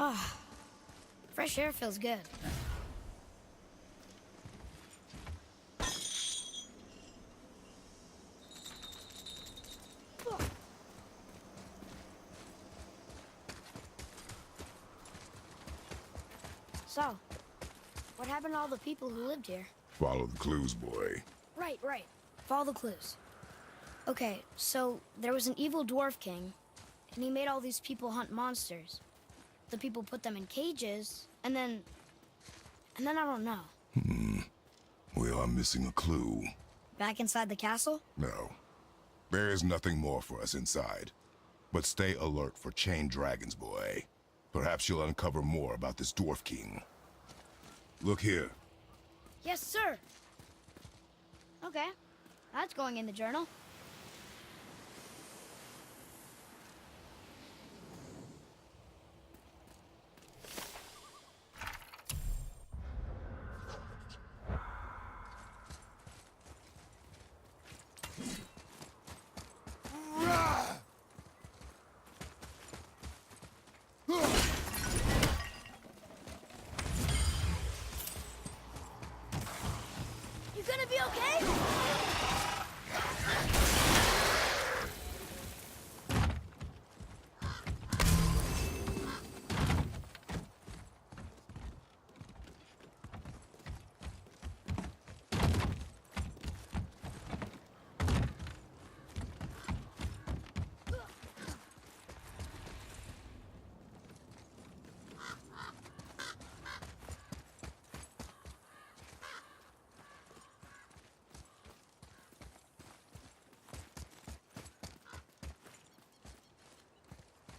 Ah, fresh air feels good. So, what happened to all the people who lived here? Follow the clues, boy. Right. Follow the clues. Okay, so there was an evil dwarf king, and he made all these people hunt monsters. The people put them in cages, and then I don't know. We are missing a clue. Back inside the castle? No. There is nothing more for us inside. But stay alert for chained dragons, boy. Perhaps you'll uncover more about this dwarf king. Look here. Yes, sir. Okay, that's going in the journal. You gonna be okay?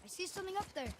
I see something up there.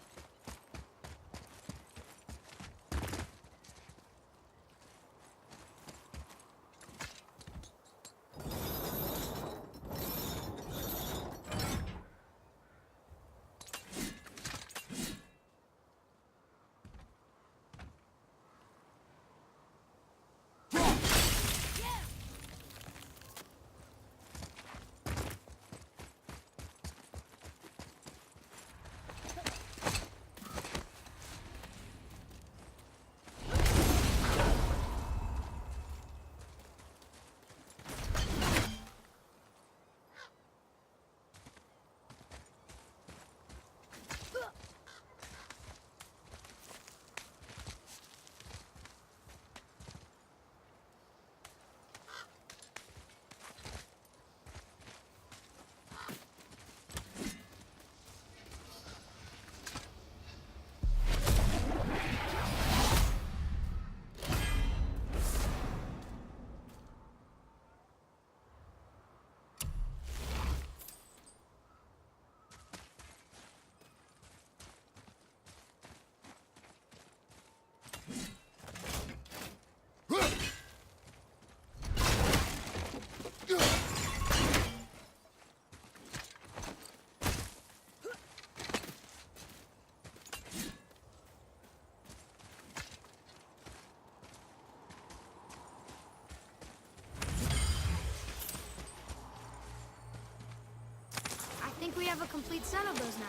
I think we have a complete set of those now.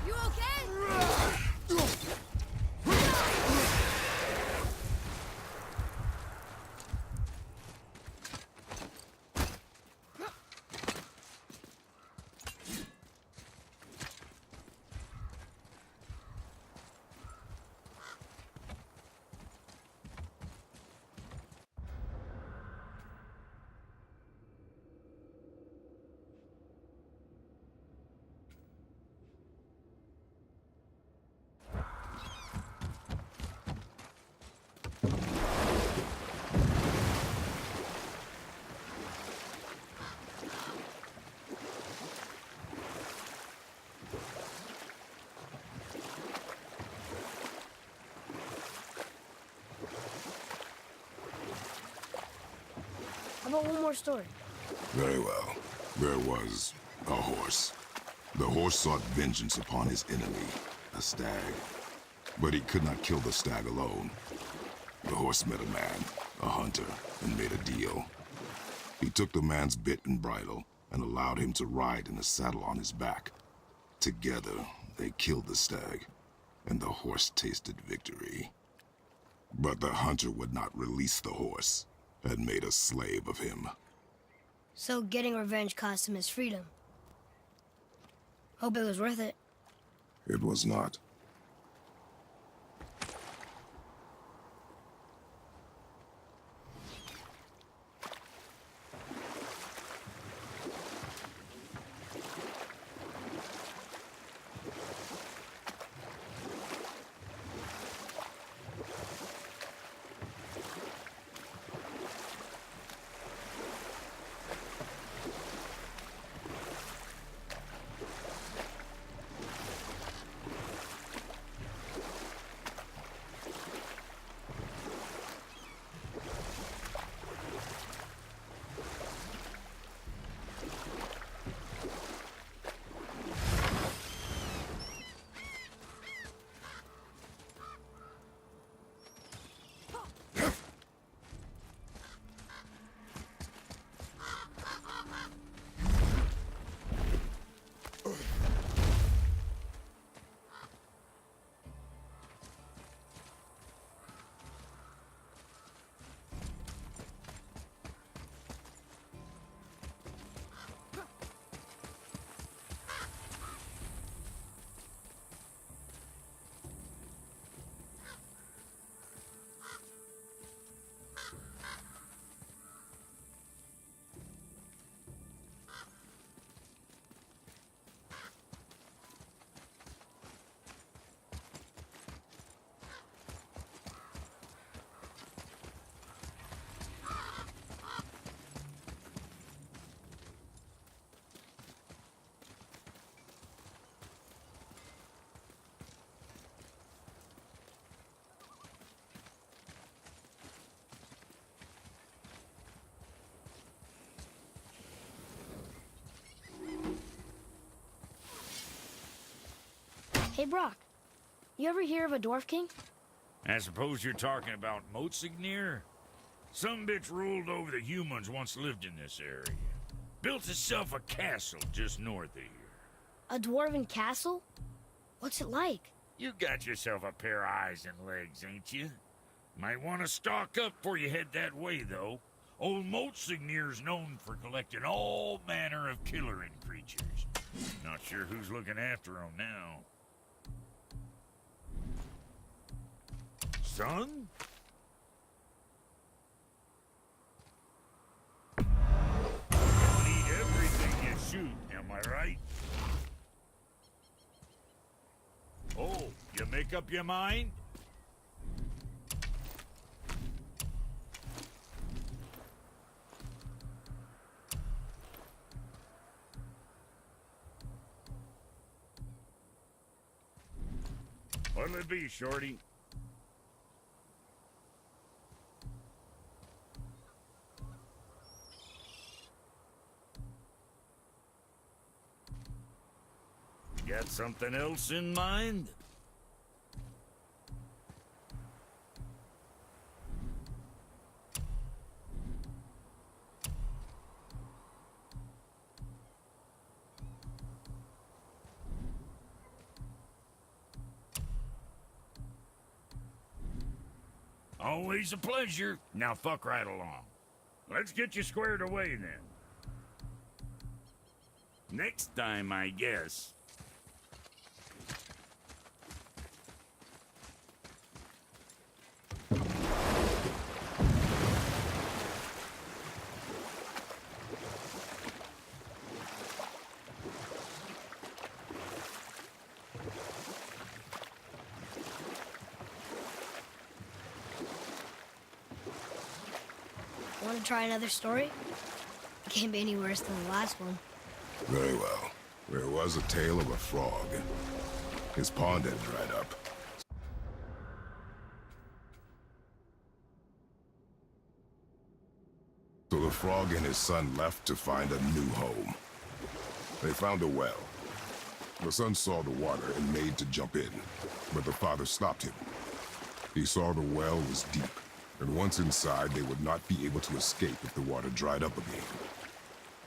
You okay? about one more story? Very well. There was a horse. The horse sought vengeance upon his enemy, a stag. But he could not kill the stag alone. The horse met a man, a hunter, and made a deal. He took the man's bit and bridle and allowed him to ride in a saddle on his back. Together, they killed the stag, and the horse tasted victory. But the hunter would not release the horse, and made a slave of him. So getting revenge cost him his freedom. Hope it was worth it. It was not. Hey, Brock. You ever hear of a dwarf king? I suppose you're talking about Mtyhology? Some bitch ruled over the humans once lived in this area. Built himself a castle just north of here. A dwarven castle? What's it like? You got yourself a pair of eyes and legs, ain't you? Might want to stock up before you head that way, though. Old Mtyhology's known for collecting all manner of killerin creatures. Not sure who's looking after 'em now. Son? You'll need everything you shoot, am I right? Oh, you make up your mind? What'll it be, Shorty? Got something else in mind? Always a pleasure. Now fuck right along. Let's get you squared away then. Next time, I guess. Want to try another story? It can't be any worse than the last one. Very well. There was a tale of a frog. His pond had dried up. So the frog and his son left to find a new home. They found a well. The son saw the water and made to jump in, but the father stopped him. He saw the well was deep, and once inside, they would not be able to escape if the water dried up again.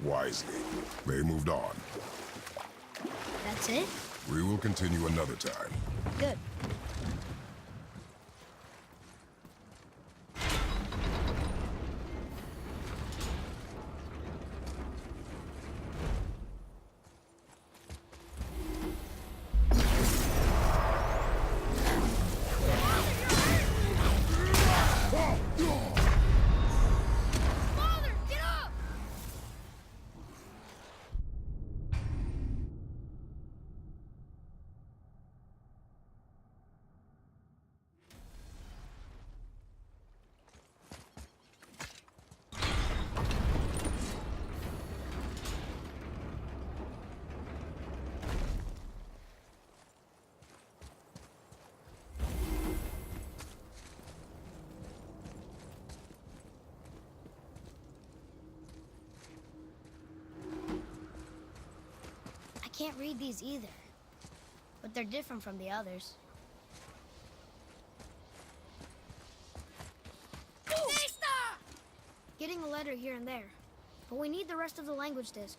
Wisely, they moved on. That's it? We will continue another time. Good. I can't read these either, but they're different from the others. Getting a letter here and there, but we need the rest of the language disc.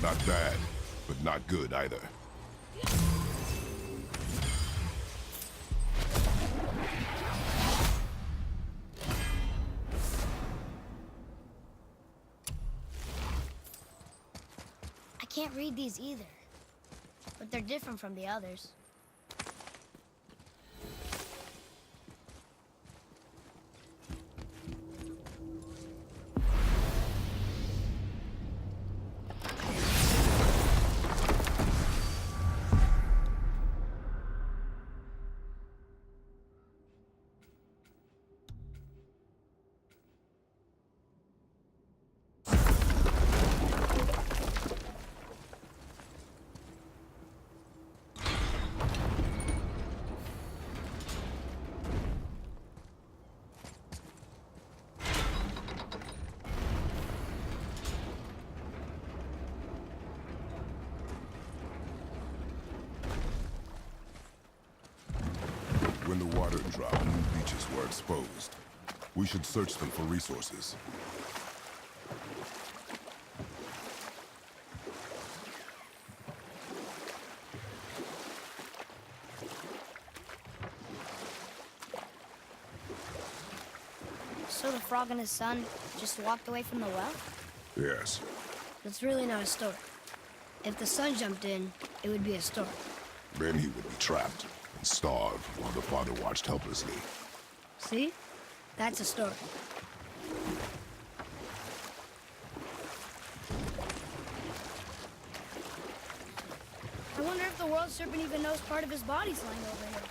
Not bad, but not good either. I can't read these either, but they're different from the others. When the water dropped, new beaches were exposed. We should search them for resources. So the frog and his son just walked away from the well? Yes. That's really not a story. If the son jumped in, it would be a story. Then he would be trapped, and starve while the father watched helplessly. See? That's a story. I wonder if the world serpent even knows part of his body's lying over here.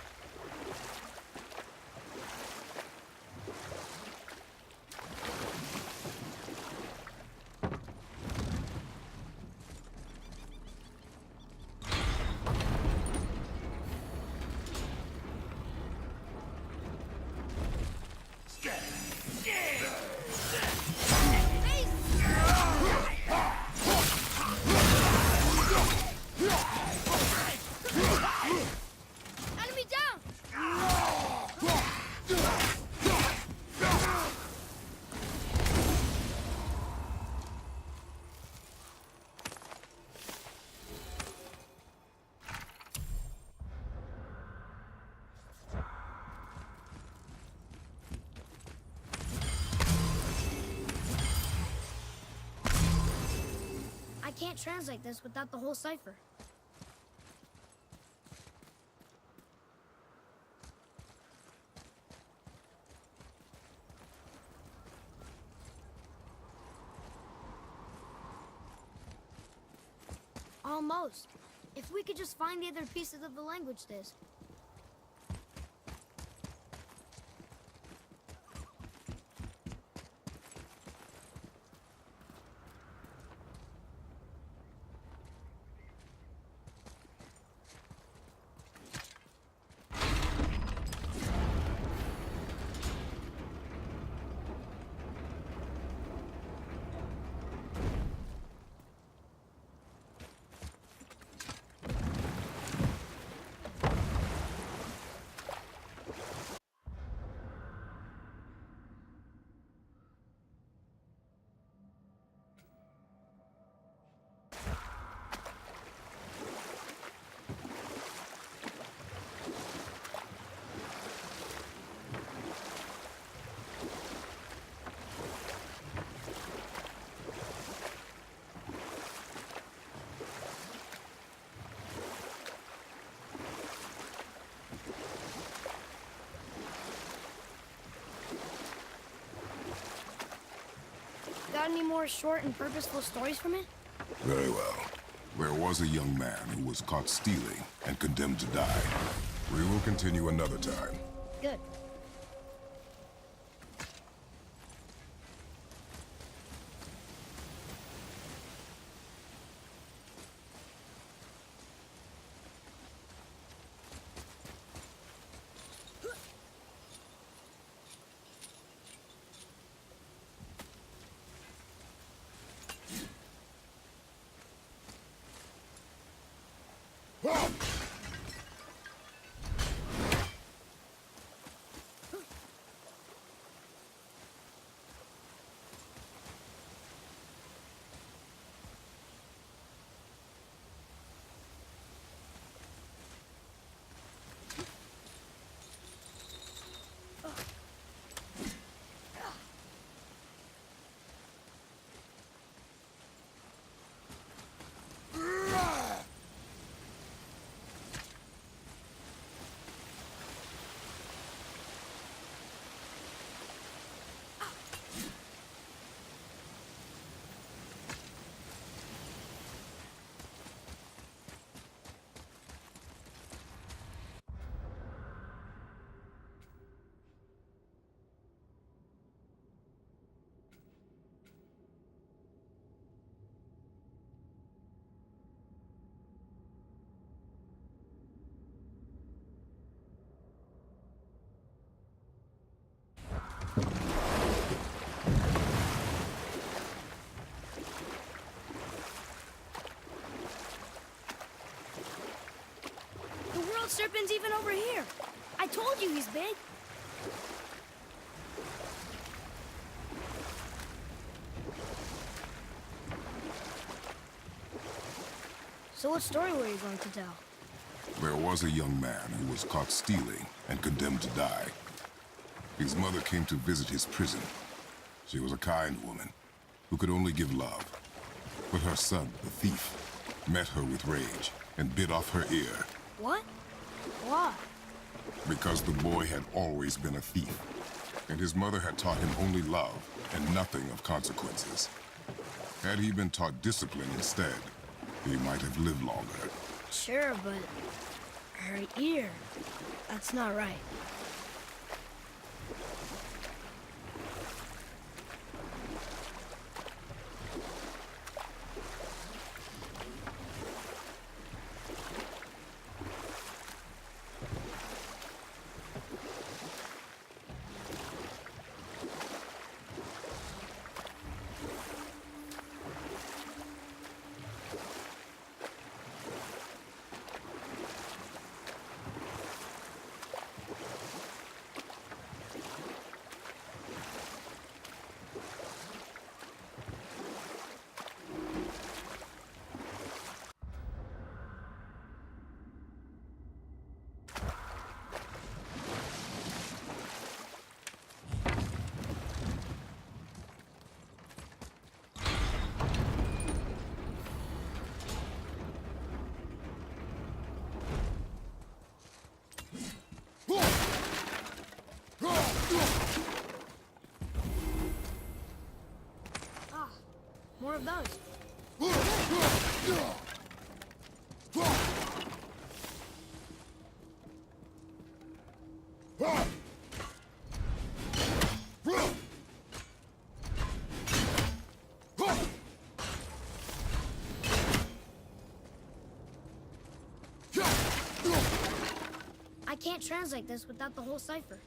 Enemy down! I can't translate this without the whole cipher. Almost. If we could just find the other pieces of the language disc. Got any more short and purposeful stories from it? Very well. There was a young man who was caught stealing and condemned to die. We will continue another time. Good. The world serpent's even over here. I told you he's big. So what story were you going to tell? There was a young man who was caught stealing and condemned to die. His mother came to visit his prison. She was a kind woman who could only give love. But her son, the thief, met her with rage and bit off her ear. What? Why? Because the boy had always been a thief, and his mother had taught him only love and nothing of consequences. Had he been taught discipline instead, he might have lived longer. Sure, but her ear, that's not right. More of those. I can't translate this without the whole cipher.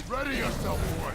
Ready yourself, boy!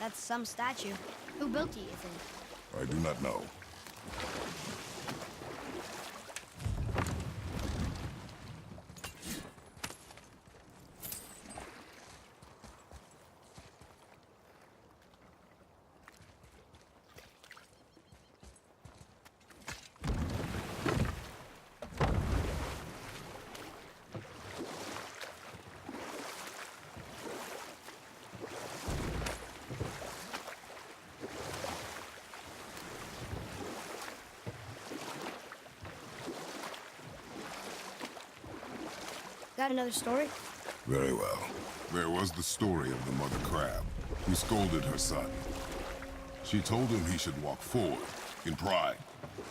That's some statue. Who built it, you think? I do not know. Got another story? Very well. There was the story of the mother crab, who scolded her son. She told him he should walk forward, in pride,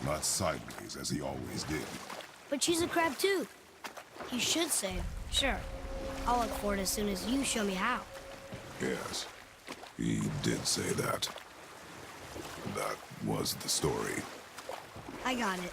not sideways as he always did. But she's a crab too. You should say, sure. I'll look for it as soon as you show me how. Yes, he did say that. That was the story. I got it.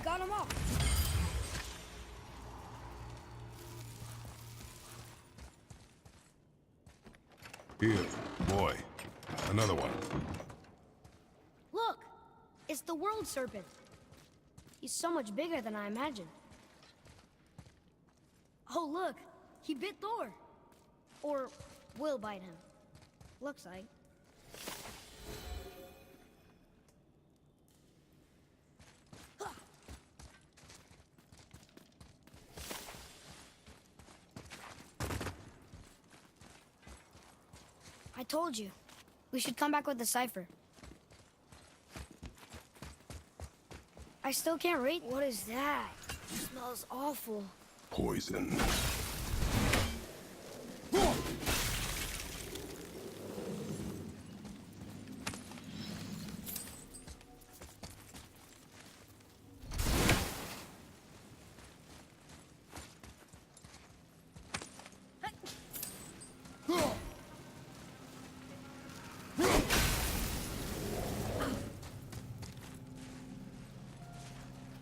Got him all. Here, boy. Another one. Look! It's the world serpent. He's so much bigger than I imagined. Oh, look! He bit Thor! Or will bite him. Looks like. I told you. We should come back with the cipher. I still can't read. What is that? It smells awful. Poison.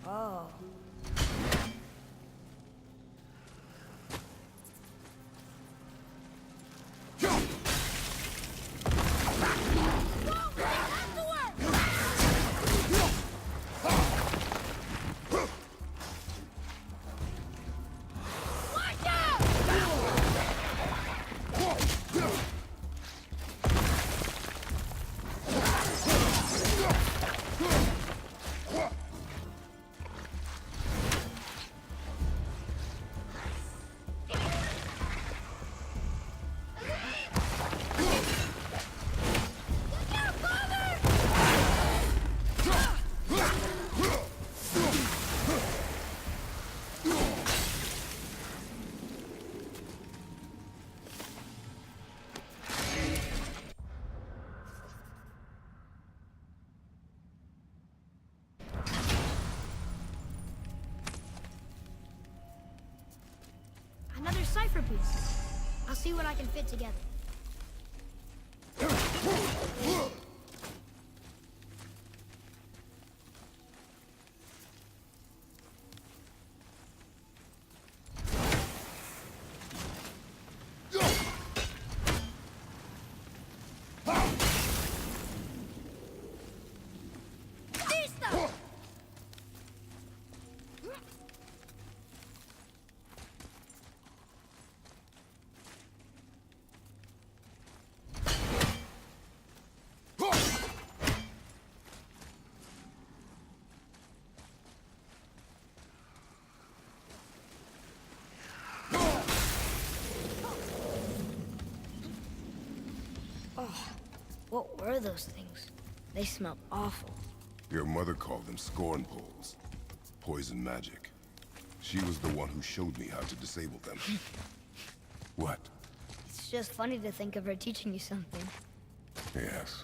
Oh. Another cipher piece. I'll see what I can fit together. What were those things? They smelled awful. Your mother called them scorn poles. Poison magic. She was the one who showed me how to disable them. What? It's just funny to think of her teaching you something. Yes.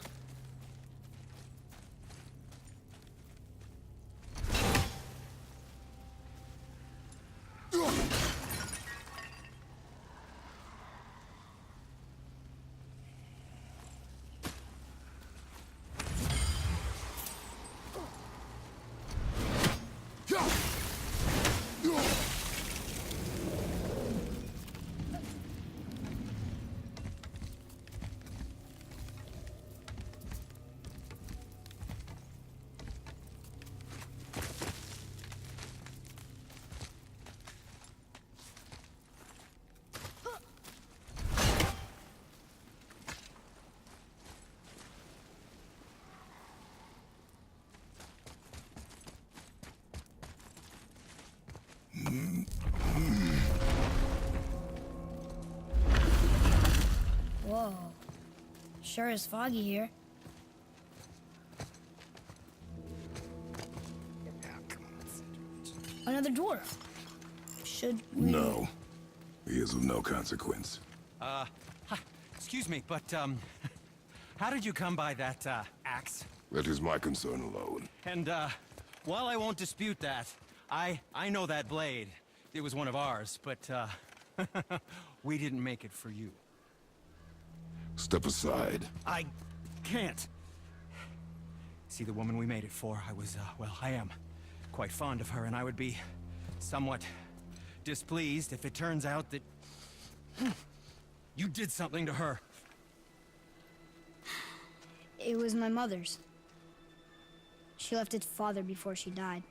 Whoa. Sure is foggy here. Another dwarf. Should we... No. He is of no consequence. Hi, excuse me, but, how did you come by that, axe? That is my concern alone. And, while I won't dispute that, I know that blade. It was one of ours, but, we didn't make it for you. Step aside. I can't. See, the woman we made it for, well, I am quite fond of her, and I would be somewhat displeased if it turns out that you did something to her. It was my mother's. She left its father before she died.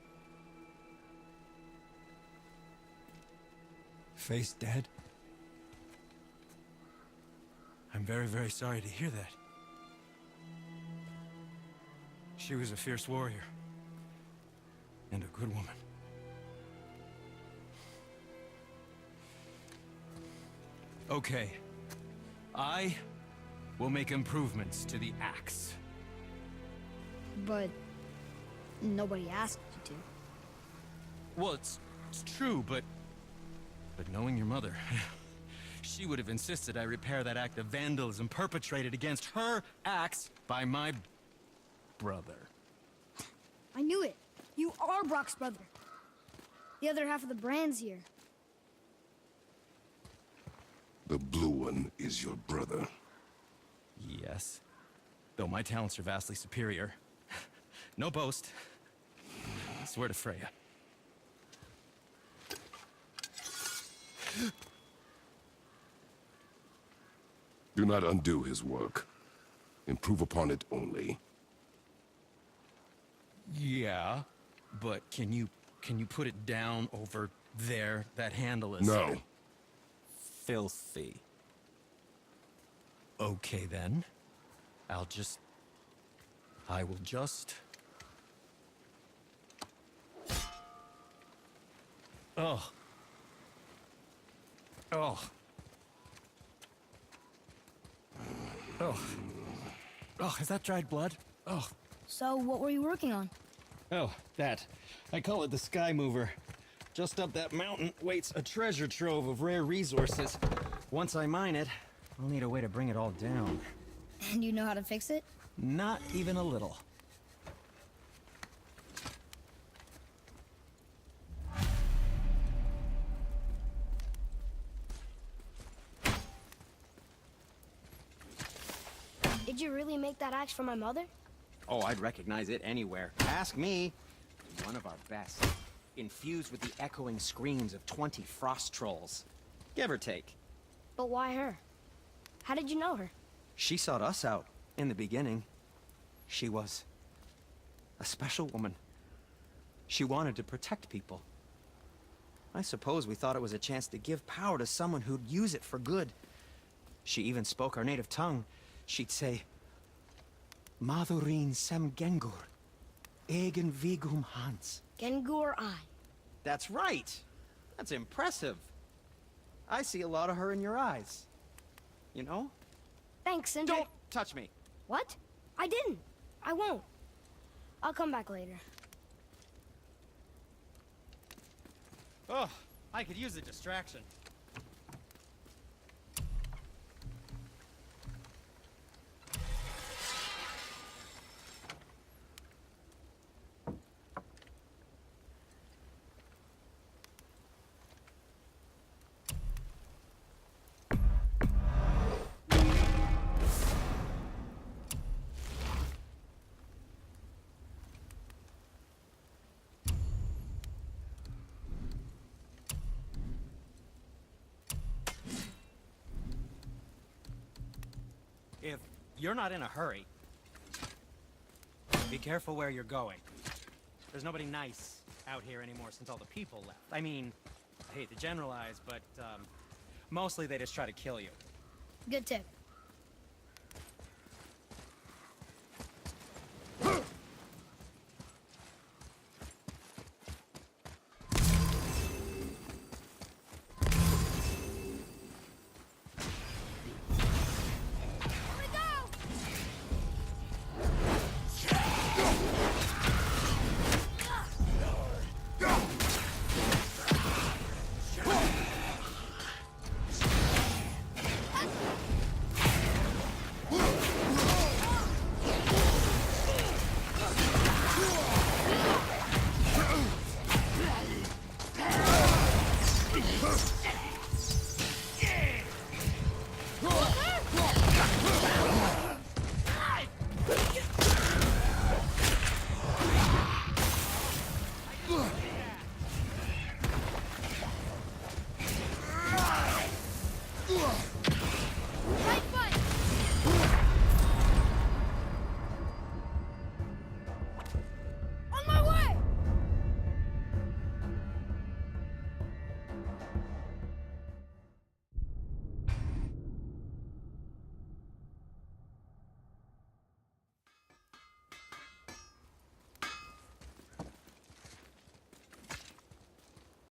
Face dead? I'm very, very sorry to hear that. She was a fierce warrior. And a good woman. Okay. I will make improvements to the axe. But nobody asked you to. Well, it's true, but knowing your mother, she would have insisted I repair that act of vandalism perpetrated against her axe by my brother. I knew it. You are Brock's brother. The other half of the brand's here. The blue one is your brother. Yes. Though my talents are vastly superior. No boast. I swear to Freya. Do not undo his work. Improve upon it only. Yeah, but can you put it down over there? That handle is... No. Filthy. Okay, then. I will just... Oh. Oh. Oh. Oh, is that dried blood? Oh. So, what were you working on? Oh, that. I call it the Sky Mover. Just up that mountain waits a treasure trove of rare resources. Once I mine it, I'll need a way to bring it all down. And you know how to fix it? Not even a little. Did you really make that axe for my mother? Oh, I'd recognize it anywhere. Ask me. One of our best. Infused with the echoing screams of 20 frost trolls. Give or take. But why her? How did you know her? She sought us out in the beginning. She was a special woman. She wanted to protect people. I suppose we thought it was a chance to give power to someone who'd use it for good. She even spoke our native tongue. She'd say, Madurin sem gengur, egen vigum hans. Gengur I. That's right. That's impressive. I see a lot of her in your eyes. You know? Thanks, Sindri. Don't touch me. What? I didn't. I won't. I'll come back later. Oh, I could use a distraction. If you're not in a hurry, be careful where you're going. There's nobody nice out here anymore since all the people left. I mean, I hate to generalize, but mostly they just try to kill you. Good tip.